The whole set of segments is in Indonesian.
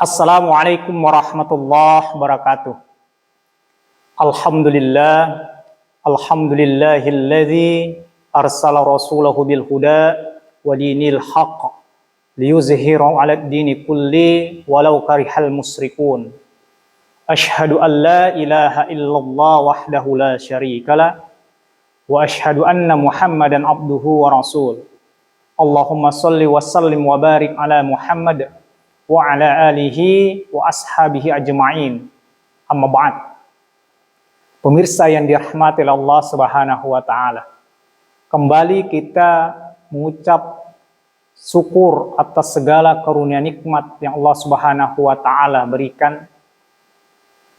Assalamualaikum warahmatullahi wabarakatuh. Alhamdulillah, alhamdulillahilladzi arsala rasulahu bil huda wa dinil haqq liyuzhirahu 'alad dini kulli walau karihal musyrikun. Asyhadu an la ilaha illallah wahdahu la syarikalah wa asyhadu anna Muhammadan abduhu wa rasul. Allahumma shalli wa sallim wa barik ala Muhammad wa ala alihi wa ashabihi ajma'in. Amma ba'd. Pemirsa yang dirahmati Allah Subhanahu wa taala. Kembali kita mengucap syukur atas segala karunia nikmat yang Allah Subhanahu wa taala berikan.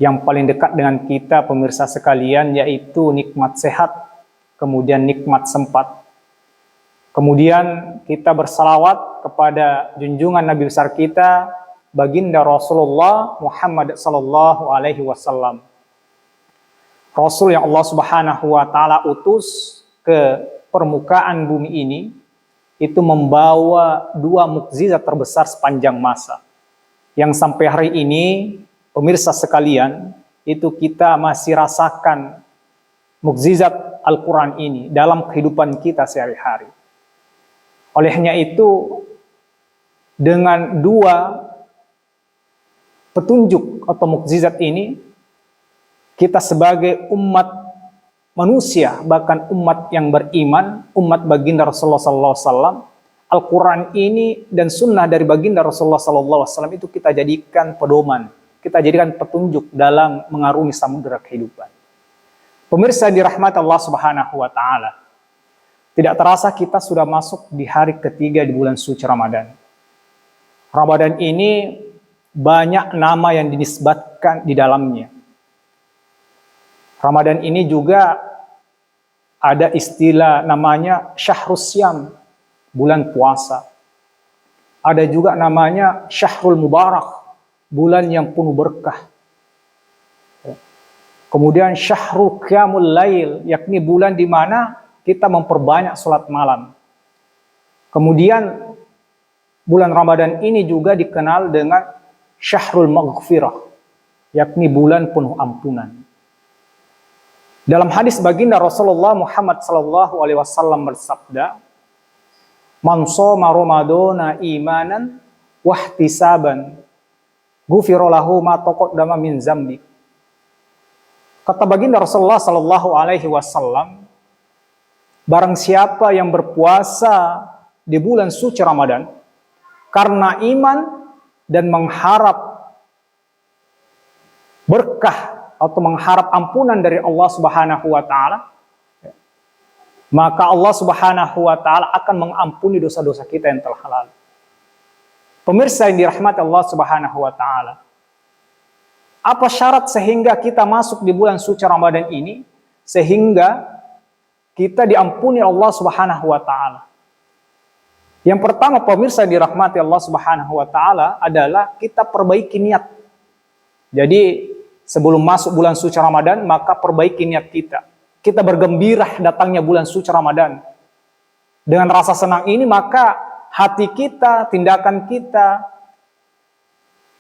Yang paling dekat dengan kita pemirsa sekalian yaitu nikmat sehat, kemudian nikmat sempat. Kemudian kita bersalawat kepada junjungan Nabi besar kita, baginda Rasulullah Muhammad sallallahu alaihi wasallam. Rasul yang Allah Subhanahu wa taala utus ke permukaan bumi ini itu membawa dua mukjizat terbesar sepanjang masa. Yang sampai hari ini pemirsa sekalian itu kita masih rasakan mukjizat Al-Qur'an ini dalam kehidupan kita sehari-hari. Olehnya itu, dengan dua petunjuk atau mukjizat ini, kita sebagai umat manusia, bahkan umat yang beriman, umat baginda Rasulullah SAW, Al-Quran ini dan sunnah dari baginda Rasulullah SAW itu kita jadikan pedoman, kita jadikan petunjuk dalam mengarungi samudera kehidupan. Pemirsa dirahmati Allah Subhanahu wa taala. Tidak terasa kita sudah masuk di hari ketiga di bulan suci Ramadan. Ramadan ini banyak nama yang dinisbatkan di dalamnya. Ramadan ini juga ada istilah namanya Syahrus Syam, bulan puasa. Ada juga namanya Syahrul Mubarak, bulan yang penuh berkah. Kemudian Syahrul Qiyamul Lail, yakni bulan di mana kita memperbanyak sholat malam. Kemudian bulan Ramadan ini juga dikenal dengan Syahrul Maghfirah, yakni bulan penuh ampunan. Dalam hadis baginda Rasulullah Muhammad SAW bersabda, "Man shoma Ramadana imanan wahtisaban, ghufira lahu ma taqaddama min dzambi." Kata baginda Rasulullah SAW, barang siapa yang berpuasa di bulan suci Ramadan karena iman dan mengharap berkah atau mengharap ampunan dari Allah Subhanahu wa taala, maka Allah Subhanahu wa taala akan mengampuni dosa-dosa kita yang telah lalu. Pemirsa yang dirahmati Allah Subhanahu wa taala, apa syarat sehingga kita masuk di bulan suci Ramadan ini sehingga kita diampuni Allah Subhanahu wa taala? Yang pertama pemirsa dirahmati Allah Subhanahu wa taala adalah kita perbaiki niat. Jadi sebelum masuk bulan suci Ramadan maka perbaiki niat kita. Kita bergembira datangnya bulan suci Ramadan. Dengan rasa senang ini maka hati kita, tindakan kita,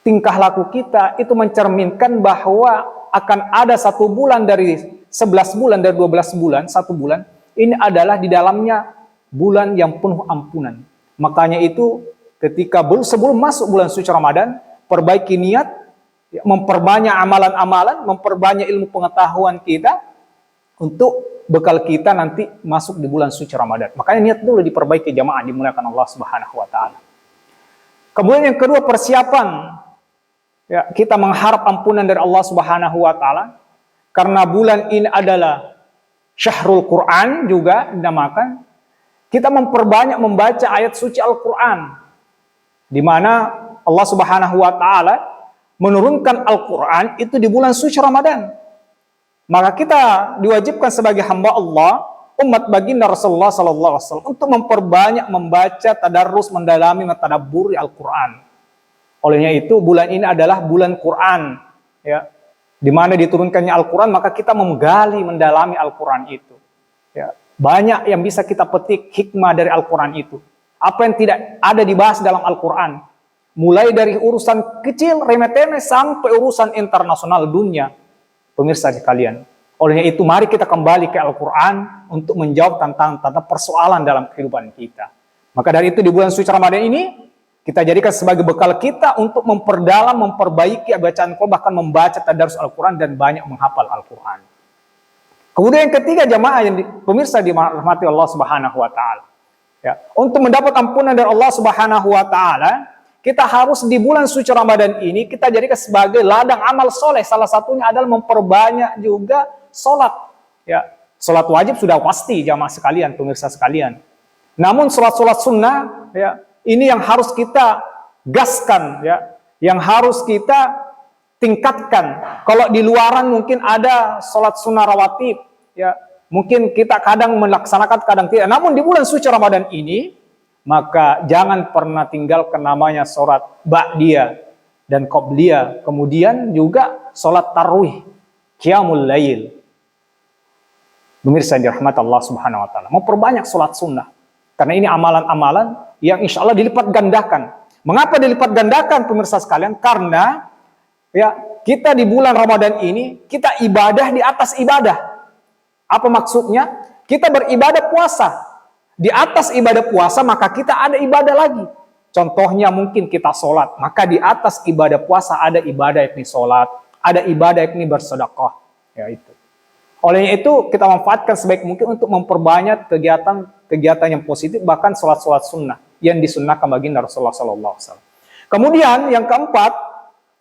tingkah laku kita itu mencerminkan bahwa akan ada satu bulan dari 11 bulan, dari 12 bulan, satu bulan, ini adalah di dalamnya bulan yang penuh ampunan. Makanya itu ketika sebelum masuk bulan suci Ramadan, perbaiki niat, memperbanyak amalan-amalan, memperbanyak ilmu pengetahuan kita, untuk bekal kita nanti masuk di bulan suci Ramadan. Makanya niat dulu diperbaiki jamaah, dimuliakan Allah Subhanahu wa taala. Kemudian yang kedua persiapan. Ya, kita mengharap ampunan dari Allah Subhanahu wa taala karena bulan ini adalah Syahrul Quran juga dinamakan. Kita memperbanyak membaca ayat suci Al-Quran di mana Allah Subhanahu wa taala menurunkan Al-Quran itu di bulan suci Ramadan. Maka kita diwajibkan sebagai hamba Allah, umat baginda Rasulullah SAW untuk memperbanyak membaca, tadarrus, mendalami, mentadabburi Al-Quran. Olehnya itu bulan ini adalah bulan Quran, ya, di mana diturunkannya Al-Quran, maka kita menggali, mendalami Al-Quran itu. Ya, banyak yang bisa kita petik hikmah dari Al-Quran itu. Apa yang tidak ada dibahas dalam Al-Quran, mulai dari urusan kecil remeh-temeh sampai urusan internasional dunia, pemirsa sekalian. Oleh itu mari kita kembali ke Al-Quran untuk menjawab tentang persoalan dalam kehidupan kita. Maka dari itu di bulan suci Ramadan ini kita jadikan sebagai bekal kita untuk memperdalam, memperbaiki bacaan Quran, bahkan membaca tadarus Al-Quran dan banyak menghafal Al-Quran. Kemudian yang ketiga jamaah yang pemirsa dirahmati Allah Subhanahu wa taala. Ya, untuk mendapat ampunan dari Allah Subhanahu wa taala, kita harus di bulan suci Ramadan ini kita jadikan sebagai ladang amal soleh. Salah satunya adalah memperbanyak juga sholat. Ya, sholat wajib sudah pasti jamaah sekalian, pemirsa sekalian. Namun sholat-sholat sunnah, ya, ini yang harus kita gaskan, ya, yang harus kita tingkatkan. Kalau di luaran mungkin ada sholat sunnah rawatib, ya, mungkin kita kadang melaksanakan, kadang tidak. Namun di bulan suci Ramadan ini, maka jangan pernah tinggalkan namanya sholat ba'diyah dan qobliyah. Kemudian juga sholat tarawih, qiyamul lail. Pemirsa dirahmati Allah Subhanahu wa taala, memperbanyak sholat sunnah. Karena ini amalan-amalan yang insya Allah dilipat gandakan. Mengapa dilipat gandakan pemirsa sekalian? Karena ya kita di bulan Ramadan ini kita ibadah di atas ibadah. Apa maksudnya? Kita beribadah puasa. Di atas ibadah puasa maka kita ada ibadah lagi. Contohnya mungkin kita sholat. Maka di atas ibadah puasa ada ibadah yakni sholat. Ada ibadah yakni bersedekah. Ya itu. Oleh itu kita manfaatkan sebaik mungkin untuk memperbanyak kegiatan yang positif, bahkan sholat-sholat sunnah yang disunnahkan baginda Rasulullah SAW. Kemudian yang keempat,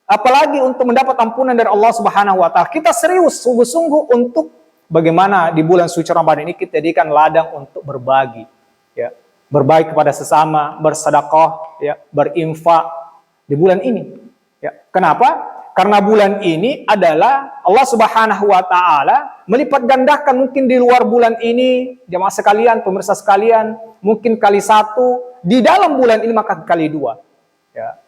apalagi untuk mendapat ampunan dari Allah Subhanahu wa taala, kita serius sungguh-sungguh untuk bagaimana di bulan suci Ramadan ini kita jadikan ladang untuk berbagi, ya, berbagi kepada sesama, bersedekah, ya, berinfak di bulan ini. Ya, kenapa? Karena bulan ini adalah Allah Subhanahu wa taala melipat gandakan mungkin di luar bulan ini, jamaah sekalian, pemirsa sekalian, mungkin kali 1, di dalam bulan ini maka kali 2. Ya.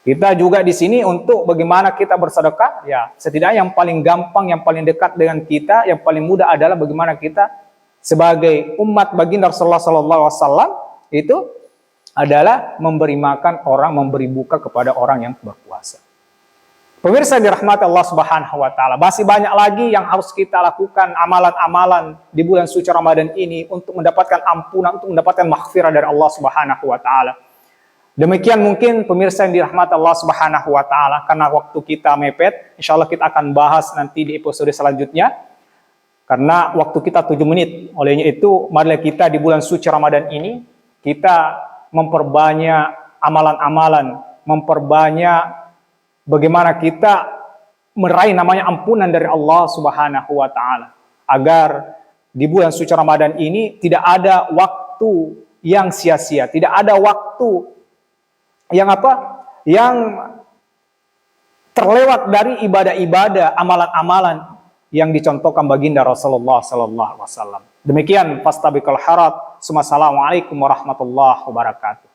Kita juga di sini untuk bagaimana kita bersedekah, ya, setidaknya yang paling gampang, yang paling dekat dengan kita, yang paling mudah adalah bagaimana kita sebagai umat baginda Rasulullah SAW itu adalah memberi makan orang, memberi buka kepada orang yang berpuasa. Pemirsa dirahmati Allah Subhanahu wa taala, masih banyak lagi yang harus kita lakukan amalan-amalan di bulan suci Ramadan ini untuk mendapatkan ampunan, untuk mendapatkan maghfirah dari Allah Subhanahu wa taala. Demikian mungkin pemirsa yang dirahmati Allah Subhanahu wa taala, karena waktu kita mepet, insyaallah kita akan bahas nanti di episode selanjutnya. Karena waktu kita 7 menit. Olehnya itu, marilah kita di bulan suci Ramadan ini kita memperbanyak amalan-amalan, memperbanyak bagaimana kita meraih namanya ampunan dari Allah Subhanahu wa taala, agar di bulan suci Ramadan ini tidak ada waktu yang sia-sia, tidak ada waktu yang terlewat dari ibadah-ibadah, amalan-amalan yang dicontohkan baginda Rasulullah sallallahu alaihi wasallam. Demikian fastabiqul khairat. Assalamualaikum warahmatullahi wabarakatuh.